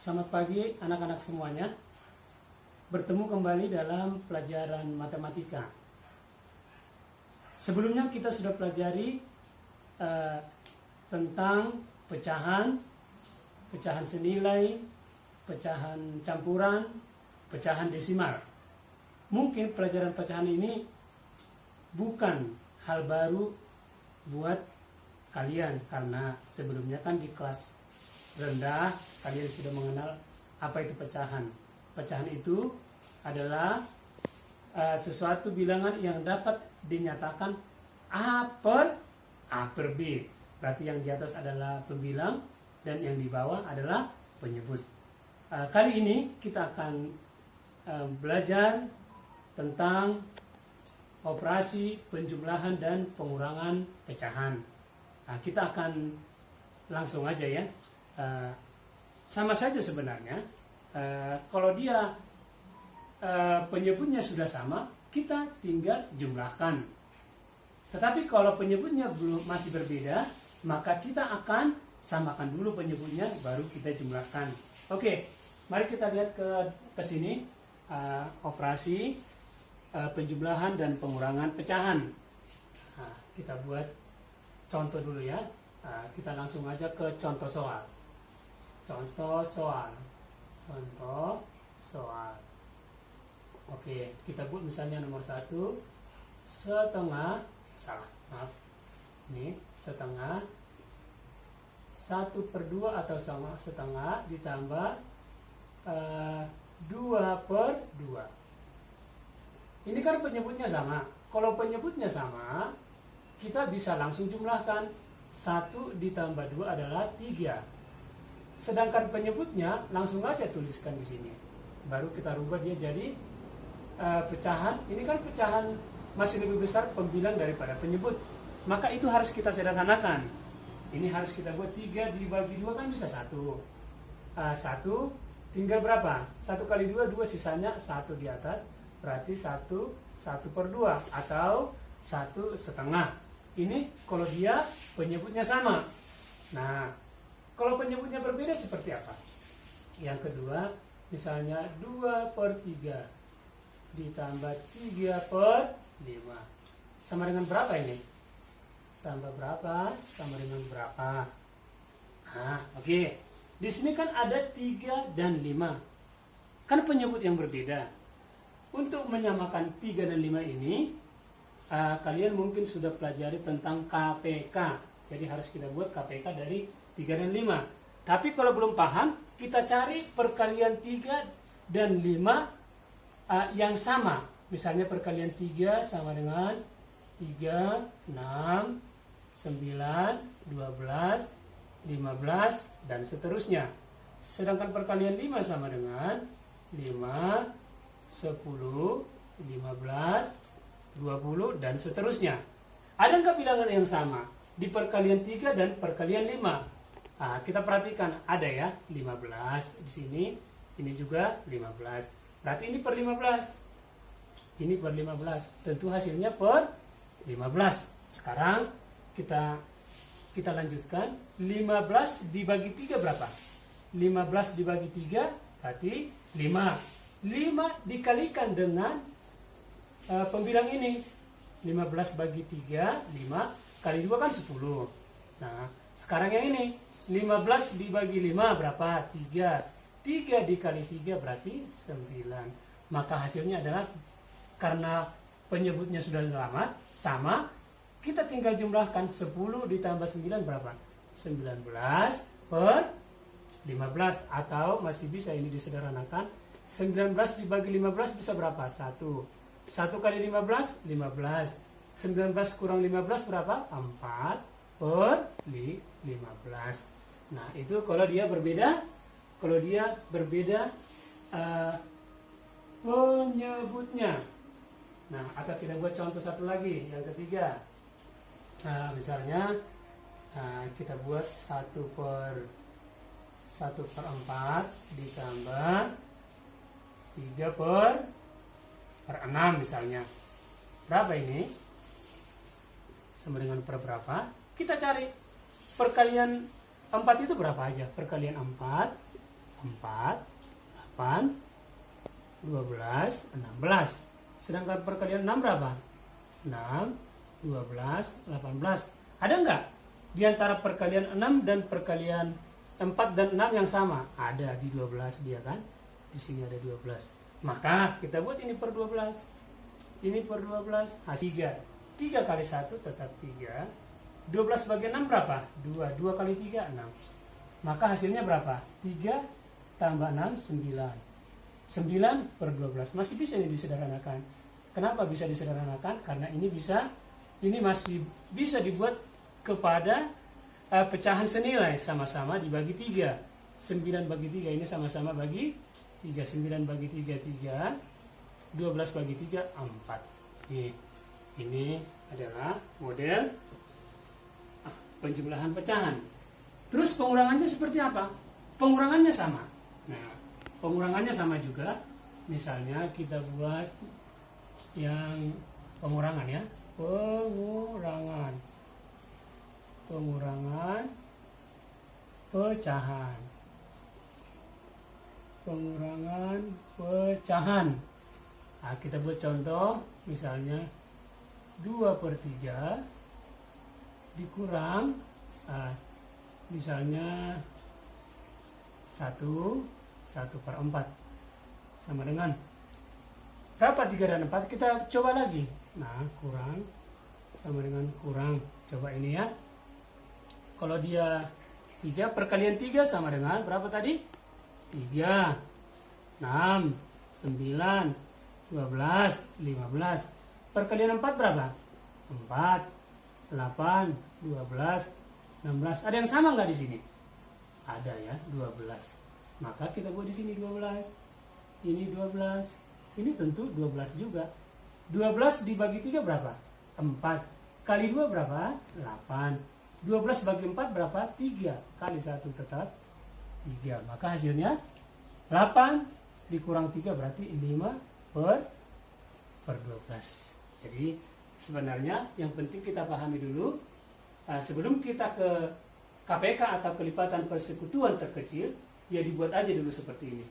Selamat pagi anak-anak semuanya. Bertemu kembali dalam pelajaran matematika. Sebelumnya kita sudah pelajari tentang pecahan, pecahan senilai, pecahan campuran, pecahan desimal. Mungkin pelajaran pecahan ini bukan hal baru buat kalian, karena sebelumnya kan di kelas rendah kalian sudah mengenal apa itu pecahan. Pecahan itu adalah sesuatu bilangan yang dapat dinyatakan A per B. Berarti yang di atas adalah pembilang dan yang di bawah adalah penyebut. Kali ini kita akan belajar tentang operasi penjumlahan dan pengurangan pecahan. Kita akan langsung aja ya. Sama saja sebenarnya. Kalau dia penyebutnya sudah sama, kita tinggal jumlahkan. Tetapi kalau penyebutnya masih berbeda, maka kita akan samakan dulu penyebutnya, baru kita jumlahkan. Oke, mari kita lihat ke sini. Operasi penjumlahan dan pengurangan pecahan. Kita buat contoh dulu ya. Kita langsung aja ke contoh soal. Contoh soal. Oke, kita buat misalnya nomor 1 setengah, ini setengah 1/2 atau sama setengah ditambah 2/2. Ini kan penyebutnya sama. Kalau penyebutnya sama, kita bisa langsung jumlahkan. 1 ditambah 2 adalah 3. Sedangkan penyebutnya langsung aja tuliskan di sini. Baru kita rubah dia jadi pecahan. Ini kan pecahan masih lebih besar pembilang daripada penyebut. Maka itu harus kita sederhanakan. Ini harus kita buat 3 dibagi 2 kan bisa 1. 1 tinggal berapa? 1 kali 2, 2 sisanya 1 di atas. Berarti 1/2 atau 1/2. Ini kalau dia penyebutnya sama. Nah, kalau penyebutnya berbeda seperti apa? Yang kedua, misalnya 2/3 ditambah 3/5. Sama dengan berapa ini? Tambah berapa? Sama dengan berapa? Oke. Di sini kan ada 3 dan 5. Kan penyebut yang berbeda. Untuk menyamakan 3 dan 5 ini, kalian mungkin sudah pelajari tentang KPK. Jadi harus kita buat KPK dari 3 dan 5. Tapi kalau belum paham, kita cari perkalian 3 dan 5 yang sama. Misalnya perkalian 3 sama dengan 3, 6, 9, 12, 15, dan seterusnya. Sedangkan perkalian 5 sama dengan 5, 10, 15, 20, dan seterusnya. Ada nggak bilangan yang sama di perkalian 3 dan perkalian 5? Kita perhatikan, ada ya 15 di sini, ini juga 15. Berarti ini per 15. Ini per 15. Tentu hasilnya per 15. Sekarang kita lanjutkan. 15 dibagi 3 berapa? 15 dibagi 3 berarti 5. 5 dikalikan dengan pembilang ini. 15 bagi 3, 5 kali 2 kan 10. Nah, sekarang yang ini 15 dibagi 5 berapa? 3. 3 dikali 3 berarti 9. Maka hasilnya adalah, karena penyebutnya sudah sama, kita tinggal jumlahkan. 10 ditambah 9 berapa? 19 per 15. Atau masih bisa ini disederhanakan. 19 dibagi 15 bisa berapa? 1. 1 kali 15, 15. 19 kurang 15 berapa? 4 per 15. Nah, itu kalau dia berbeda. Kalau dia berbeda penyebutnya. Nah, atau kita buat contoh satu lagi, yang ketiga. Misalnya kita buat 1/4 ditambah 3/6 misalnya. Berapa ini? Sama dengan per berapa? Kita cari perkalian 4 itu berapa aja? Perkalian 4 4, 8, 12, 16. Sedangkan perkalian 6 berapa? 6, 12, 18. Ada nggak di antara perkalian 6 dan perkalian 4 dan 6 yang sama? Ada di 12 dia kan? Di sini ada 12. Maka kita buat ini per 12. Ini per 12, hasil 3. 3 kali 1 tetap 3. 12 bagi 6 berapa? 2. 2 kali 3, 6. Maka hasilnya berapa? 3 tambah 6, 9. 9 per 12. Masih bisa ini disederhanakan. Kenapa bisa disederhanakan? Karena ini masih bisa dibuat kepada pecahan senilai. Sama-sama dibagi 3. 9 bagi 3 ini sama-sama bagi 3. 9 bagi 3, 3. 12 bagi 3, 4. Ini adalah model penjumlahan pecahan. Terus pengurangannya seperti apa? Pengurangannya sama. Nah, pengurangannya sama juga. Misalnya kita buat yang pengurangan ya. Pengurangan pecahan. Pengurangan pecahan. Nah, kita buat contoh misalnya 2/3 dikurang misalnya 1/4 sama dengan berapa? 3 dan 4. Kita coba lagi. Nah, kurang sama dengan kurang. Coba ini ya. Kalau dia 3 perkalian 3 sama dengan berapa tadi? 3, 6, 9, 12, 15. Perkalian 4 berapa? 4, 8, 12, 16. Ada yang sama nggak di sini? Ada ya, 12. Maka kita buat di sini 12. Ini 12. Ini tentu 12 juga. 12 dibagi 3 berapa? 4. Kali 2 berapa? 8. 12 bagi 4 berapa? 3. Kali 1 tetap 3. Maka hasilnya 8 dikurang 3 berarti 5 per 12. Jadi sebenarnya yang penting kita pahami dulu sebelum kita ke KPK atau kelipatan persekutuan terkecil, ya dibuat aja dulu seperti ini.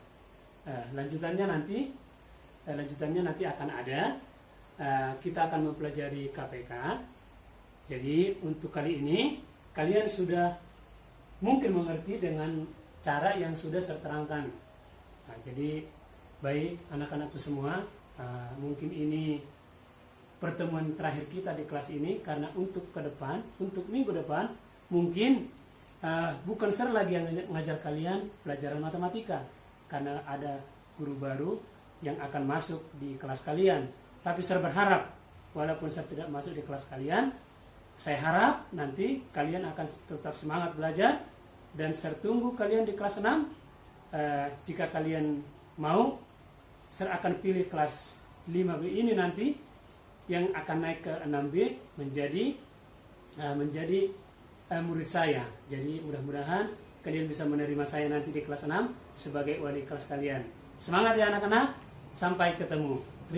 Lanjutannya nanti akan ada. Kita akan mempelajari KPK. Jadi untuk kali ini kalian sudah mungkin mengerti dengan cara yang sudah saya terangkan. Jadi baik anak-anakku semua, mungkin ini pertemuan terakhir kita di kelas ini, karena untuk minggu depan mungkin bukan saya lagi yang ngajar kalian pelajaran matematika, karena ada guru baru yang akan masuk di kelas kalian. Tapi saya berharap walaupun saya tidak masuk di kelas kalian, saya harap nanti kalian akan tetap semangat belajar, dan saya tunggu kalian di kelas 6. Jika kalian mau, saya akan pilih kelas 5B ini nanti yang akan naik ke 6B menjadi murid saya. Jadi mudah-mudahan kalian bisa menerima saya nanti di kelas 6 sebagai wali kelas kalian. Semangat ya anak-anak, sampai ketemu.